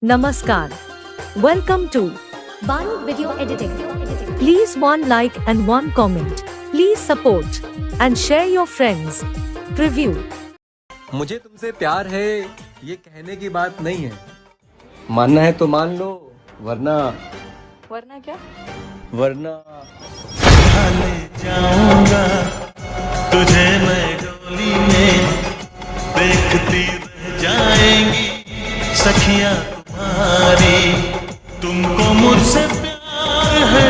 Namaskar. Welcome to Baru Video Editing. Please one like and one comment. Please support and share your friends. Preview. मुझे तुमसे प्यार है ये कहने की बात नहीं है, मानना है तो मान लो, वरना क्या? वरना ले जाऊंगा तुझे मैं डोली में, देखती रह जाएंगी सखियां तुम्हारी। तुमको मुझसे प्यार है